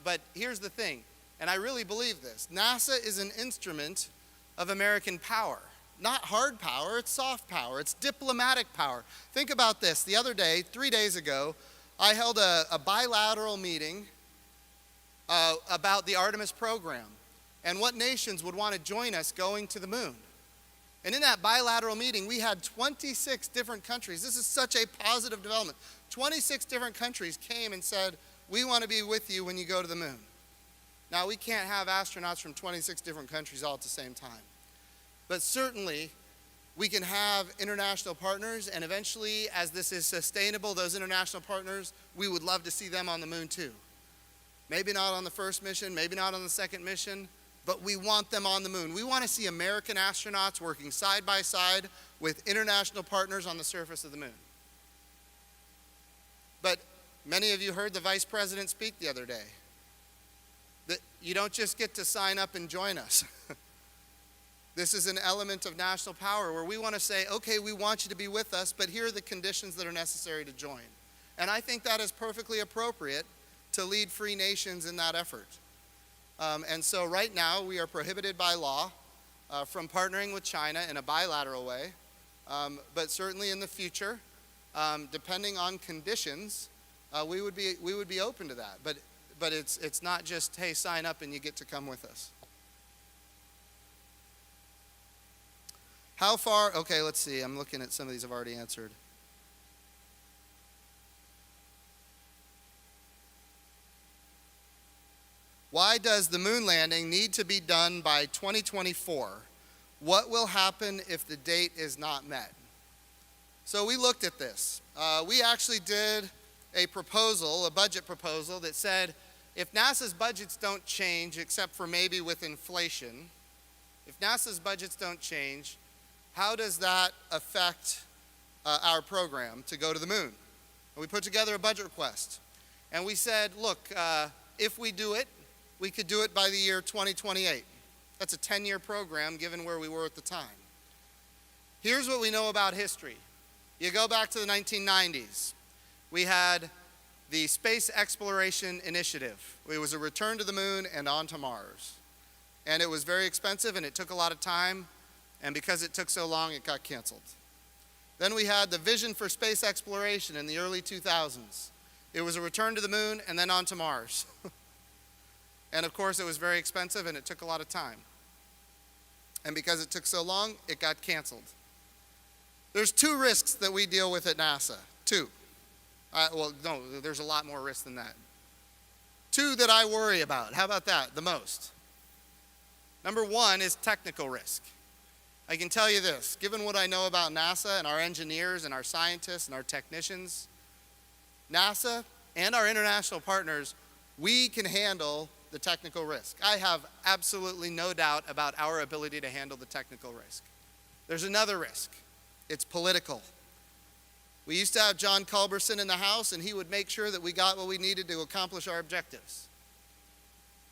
But here's the thing, and I really believe this. NASA is an instrument of American power. Not hard power, it's soft power, it's diplomatic power. Think about this. The other day, 3 days ago, I held a bilateral meeting about the Artemis program and what nations would want to join us going to the moon. And in that bilateral meeting, we had 26 different countries. This is such a positive development. 26 different countries came and said, we want to be with you when you go to the moon. Now, we can't have astronauts from 26 different countries all at the same time. But certainly, we can have international partners, and eventually, as this is sustainable, those international partners, we would love to see them on the moon too. Maybe not on the first mission, maybe not on the second mission, but we want them on the moon. We want to see American astronauts working side by side with international partners on the surface of the moon. But many of you heard the Vice President speak the other day. That you don't just get to sign up and join us. This is an element of national power where we want to say, okay, we want you to be with us, but here are the conditions that are necessary to join. And I think that is perfectly appropriate to lead free nations in that effort. And so right now we are prohibited by law from partnering with China in a bilateral way, but certainly in the future depending on conditions, we would be open to that. But it's not just, hey, sign up and you get to come with us. How far? Okay, let's see. I'm looking at some of these I've already answered. Why does the moon landing need to be done by 2024? What will happen if the date is not met? So we looked at this. We actually did a proposal, a budget proposal that said if NASA's budgets don't change, except for maybe with inflation, if NASA's budgets don't change, how does that affect our program to go to the moon? And we put together a budget request. And we said, look, if we do it, we could do it by the year 2028. That's a 10-year program given where we were at the time. Here's what we know about history. You go back to the 1990s. We had the Space Exploration Initiative. It was a return to the moon and onto Mars. And it was very expensive and it took a lot of time. And because it took so long, it got canceled. Then we had the Vision for Space Exploration in the early 2000s. It was a return to the moon and then onto Mars. And of course, it was very expensive and it took a lot of time. And because it took so long, it got canceled. There's two risks that we deal with at NASA. Two. Well, no, there's a lot more risks than that. Two that I worry about. How about that? The most. Number one is technical risk. I can tell you this, given what I know about NASA and our engineers and our scientists and our technicians, NASA and our international partners, we can handle the technical risk. I have absolutely no doubt about our ability to handle the technical risk. There's another risk. It's political. We used to have John Culberson in the House, and he would make sure that we got what we needed to accomplish our objectives.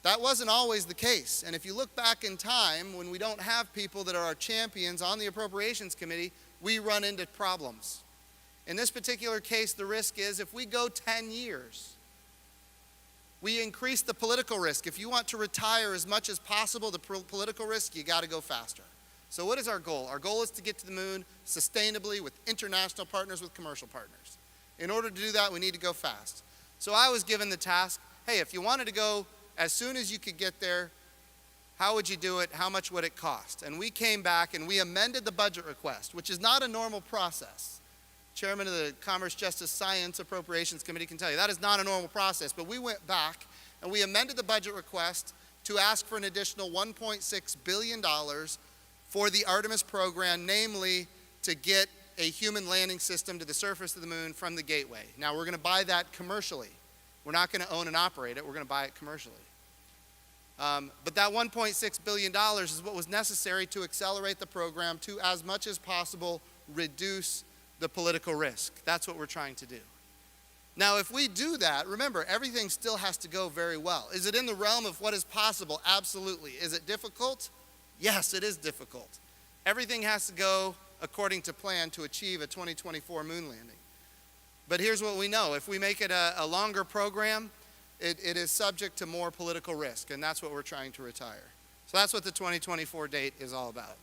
That wasn't always the case. And if you look back in time, when we don't have people that are our champions on the Appropriations Committee, we run into problems. In this particular case, the risk is if we go 10 years, we increase the political risk. If you want to retire as much as possible the political risk, you got to go faster. So what is our goal? Our goal is to get to the moon sustainably with international partners, with commercial partners. In order to do that, we need to go fast. So I was given the task, hey, if you wanted to go as soon as you could get there, how would you do it? How much would it cost? And we came back and we amended the budget request, which is not a normal process. Chairman of the Commerce, Justice, Science Appropriations Committee can tell you that is not a normal process, but we went back and we amended the budget request to ask for an additional $1.6 billion for the Artemis program, namely to get a human landing system to the surface of the moon from the Gateway. Now we're going to buy that commercially. We're not going to own and operate it, we're going to buy it commercially. But that $1.6 billion is what was necessary to accelerate the program to, as much as possible, reduce the political risk. That's what we're trying to do. Now, if we do that, remember, everything still has to go very well. Is it in the realm of what is possible? Absolutely. Is it difficult? Yes, it is difficult. Everything has to go according to plan to achieve a 2024 moon landing. But here's what we know. If we make it a longer program, it is subject to more political risk, and that's what we're trying to retire. So that's what the 2024 date is all about.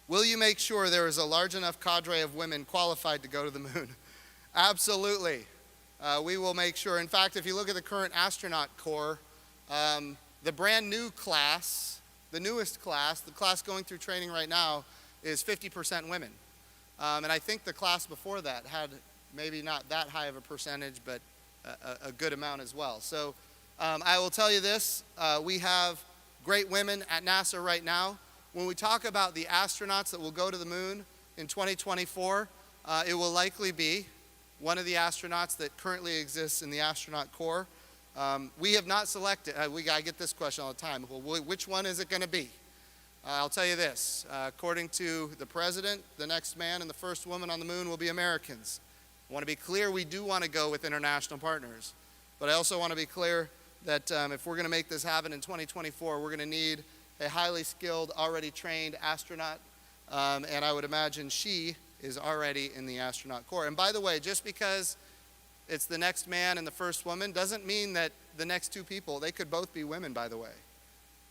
Will you make sure there is a large enough cadre of women qualified to go to the moon? Absolutely. We will make sure. In fact, if you look at the current astronaut corps, the brand new class, the newest class, the class going through training right now, is 50% women. And I think the class before that had maybe not that high of a percentage, but a good amount as well. So I will tell you this, we have great women at NASA right now. When we talk about the astronauts that will go to the moon in 2024, it will likely be one of the astronauts that currently exists in the astronaut corps. We have not selected, I get this question all the time, well, which one is it going to be? I'll tell you this, according to the president, the next man and the first woman on the moon will be Americans. I want to be clear, we do want to go with international partners. But I also want to be clear that if we're going to make this happen in 2024, we're going to need a highly skilled, already trained astronaut. And I would imagine she is already in the astronaut corps. And by the way, just because it's the next man and the first woman doesn't mean that the next two people, they could both be women, by the way.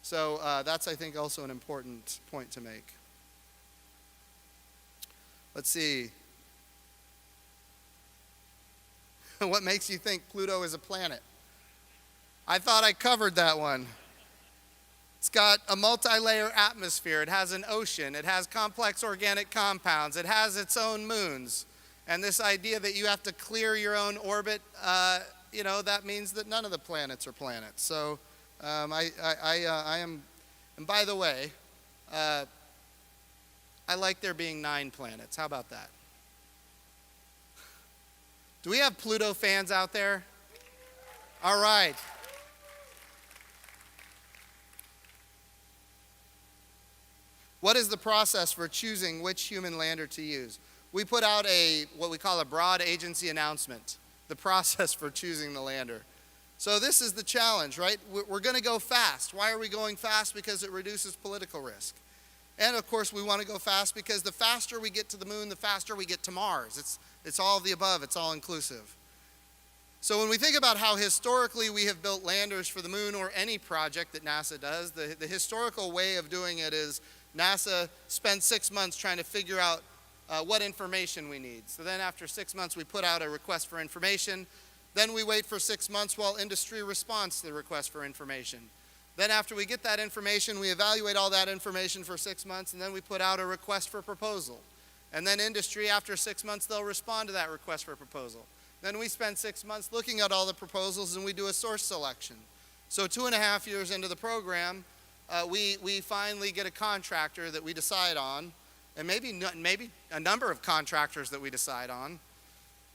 So that's, I think, also an important point to make. Let's see. What makes you think Pluto is a planet? I thought I covered that one. It's got a multi-layer atmosphere. It has an ocean. It has complex organic compounds. It has its own moons. And this idea that you have to clear your own orbit, that means that none of the planets are planets. So I am, and by the way, I like there being 9 planets. How about that? Do we have Pluto fans out there? All right. What is the process for choosing which human lander to use? We put out what we call a broad agency announcement, the process for choosing the lander. So this is the challenge, right? We're going to go fast. Why are we going fast? Because it reduces political risk. And of course, we want to go fast because the faster we get to the moon, the faster we get to Mars. It's all of the above. It's all inclusive. So when we think about how historically we have built landers for the moon or any project that NASA does, the historical way of doing it is NASA spends 6 months trying to figure out what information we need. So then after 6 months, we put out a request for information. Then we wait for 6 months while industry responds to the request for information. Then after we get that information, we evaluate all that information for 6 months, and then we put out a request for proposal. And then industry, after 6 months, they'll respond to that request for proposal. Then we spend 6 months looking at all the proposals, and we do a source selection. So 2.5 years into the program, we finally get a contractor that we decide on, and maybe a number of contractors that we decide on.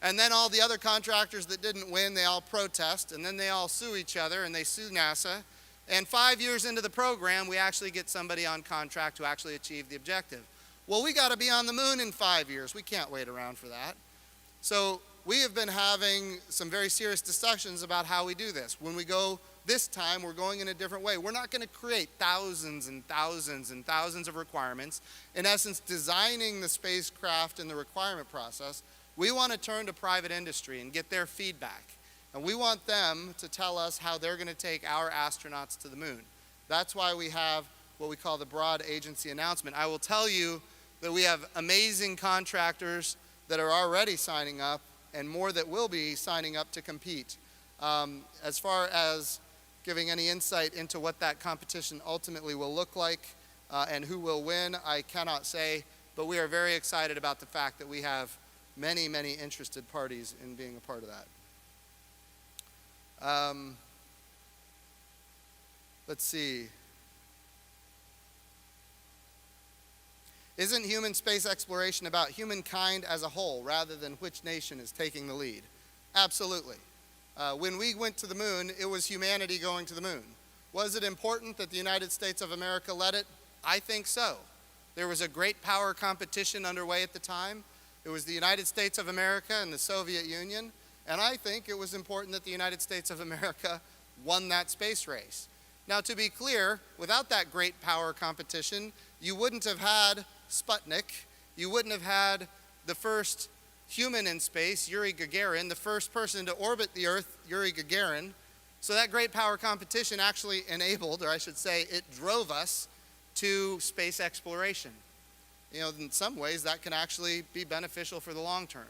And then all the other contractors that didn't win, they all protest, and then they all sue each other, and they sue NASA. And 5 years into the program, we actually get somebody on contract who actually achieved the objective. Well, we got to be on the moon in 5 years. We can't wait around for that. So we have been having some very serious discussions about how we do this. When we go this time, we're going in a different way. We're not going to create thousands and thousands and thousands of requirements. In essence, designing the spacecraft and the requirement process, we want to turn to private industry and get their feedback. And we want them to tell us how they're going to take our astronauts to the moon. That's why we have what we call the broad agency announcement. I will tell you that we have amazing contractors that are already signing up and more that will be signing up to compete. As far as giving any insight into what that competition ultimately will look like and who will win, I cannot say, but we are very excited about the fact that we have many, many interested parties in being a part of that. Let's see. Isn't human space exploration about humankind as a whole rather than which nation is taking the lead? Absolutely. When we went to the moon, it was humanity going to the moon. Was it important that the United States of America led it? I think so. There was a great power competition underway at the time. It was the United States of America and the Soviet Union. And I think it was important that the United States of America won that space race. Now, to be clear, without that great power competition, you wouldn't have had Sputnik. You wouldn't have had the first human in space, Yuri Gagarin, the first person to orbit the Earth, Yuri Gagarin. So that great power competition actually enabled, or I should say, it drove us to space exploration. In some ways, that can actually be beneficial for the long term.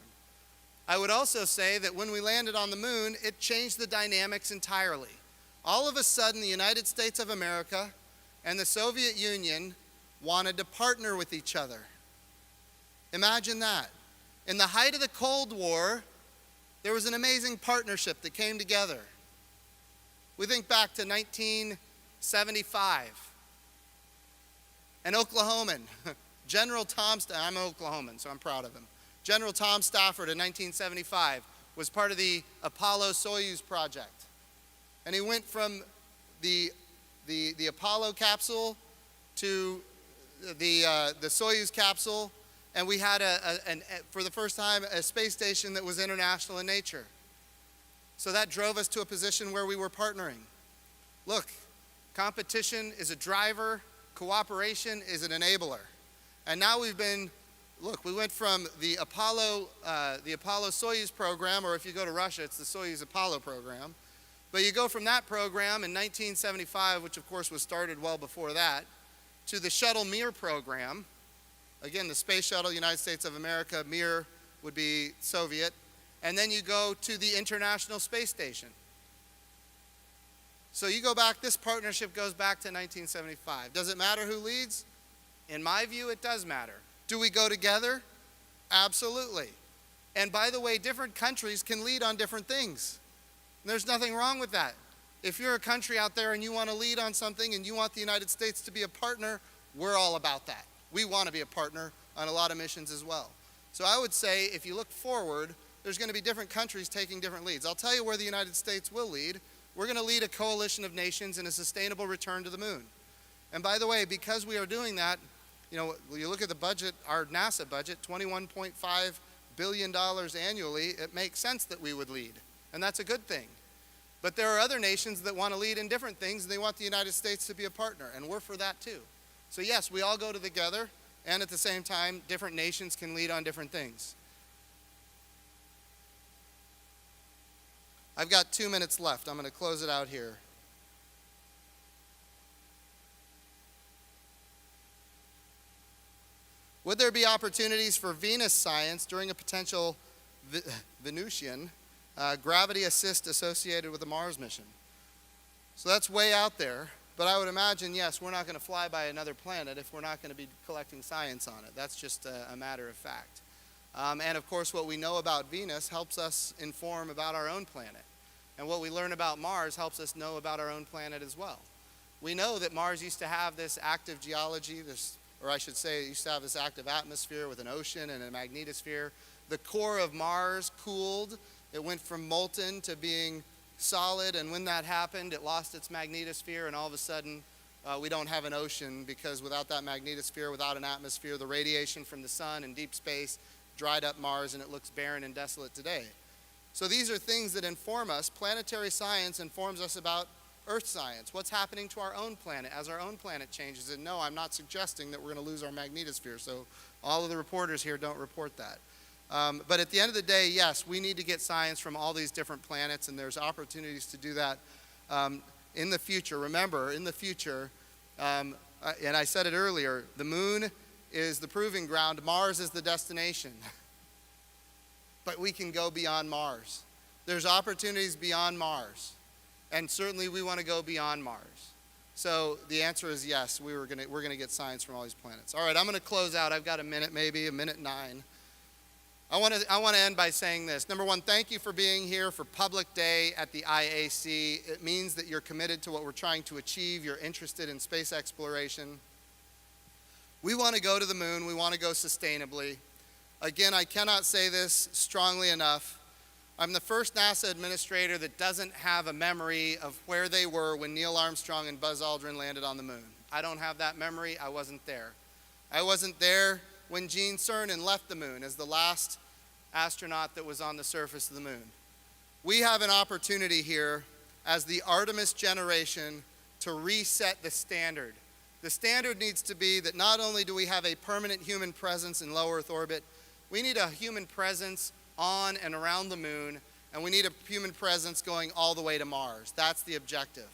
I would also say that when we landed on the moon, it changed the dynamics entirely. All of a sudden, the United States of America and the Soviet Union wanted to partner with each other. Imagine that. In the height of the Cold War, there was an amazing partnership that came together. We think back to 1975. An Oklahoman, General Tom, I'm an Oklahoman, so I'm proud of him. General Tom Stafford in 1975 was part of the Apollo-Soyuz project. And he went from the Apollo capsule to the Soyuz capsule, and we had, for the first time, a space station that was international in nature. So that drove us to a position where we were partnering. Look, competition is a driver, cooperation is an enabler. And now we went from the Apollo-Soyuz program, or if you go to Russia, it's the Soyuz Apollo program, But you go from that program in 1975, which of course was started well before that, to the Shuttle Mir program. Again, the Space Shuttle, United States of America, Mir would be Soviet. And then you go to the International Space Station. So you go back, this partnership goes back to 1975. Does it matter who leads? In my view, it does matter. Do we go together? Absolutely. And by the way, different countries can lead on different things. There's nothing wrong with that. If you're a country out there and you want to lead on something and you want the United States to be a partner, we're all about that. We want to be a partner on a lot of missions as well. So I would say if you look forward, there's going to be different countries taking different leads. I'll tell you where the United States will lead. We're going to lead a coalition of nations in a sustainable return to the moon. And by the way, because we are doing that, you know, when you look at the budget, our NASA budget, $21.5 billion annually, it makes sense that we would lead. And that's a good thing. But there are other nations that want to lead in different things, and they want the United States to be a partner, and we're for that too. So yes, we all go together, and at the same time, different nations can lead on different things. I've got 2 minutes left. I'm going to close it out here. Would there be opportunities for Venus science during a potential Venusian gravity assist associated with the Mars mission? So that's way out there, but I would imagine, yes, we're not going to fly by another planet if we're not going to be collecting science on it. That's just a matter of fact. And of course, what we know about Venus helps us inform about our own planet. And what we learn about Mars helps us know about our own planet as well. We know that Mars used to have this active geology, or I should say, it used to have this active atmosphere with an ocean and a magnetosphere. The core of Mars cooled. It went from molten to being solid, and when that happened, it lost its magnetosphere, and all of a sudden, we don't have an ocean, because without that magnetosphere, without an atmosphere, the radiation from the sun and deep space dried up Mars, and it looks barren and desolate today. So these are things that inform us. Planetary science informs us about Earth science, what's happening to our own planet as our own planet changes. And no, I'm not suggesting that we're going to lose our magnetosphere, so all of the reporters here don't report that. But at the end of the day, yes, we need to get science from all these different planets, and there's opportunities to do that in the future. Remember, in the future, and I said it earlier, the moon is the proving ground, Mars is the destination. But we can go beyond Mars. There's opportunities beyond Mars. And certainly we want to go beyond Mars. So the answer is yes, we're going to get science from all these planets. All right, I'm going to close out. I've got a minute, maybe a minute 9. I want to end by saying this. Number one, thank you for being here for Public Day at the IAC. It means that you're committed to what we're trying to achieve. You're interested in space exploration. We want to go to the moon. We want to go sustainably. Again, I cannot say this strongly enough. I'm the first NASA administrator that doesn't have a memory of where they were when Neil Armstrong and Buzz Aldrin landed on the moon. I don't have that memory. I wasn't there. I wasn't there when Gene Cernan left the moon as the last astronaut that was on the surface of the moon. We have an opportunity here as the Artemis generation to reset the standard. The standard needs to be that not only do we have a permanent human presence in low Earth orbit, we need a human presence on and around the moon, and we need a human presence going all the way to Mars. That's the objective.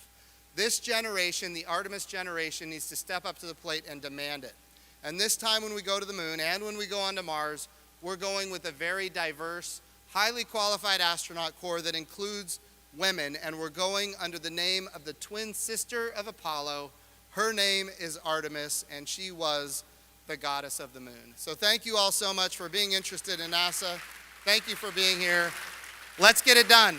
This generation, the Artemis generation, needs to step up to the plate and demand it. And this time when we go to the moon and when we go onto Mars, we're going with a very diverse, highly qualified astronaut corps that includes women, and we're going under the name of the twin sister of Apollo. Her name is Artemis, and she was the goddess of the moon. So thank you all so much for being interested in NASA. Thank you for being here. Let's get it done.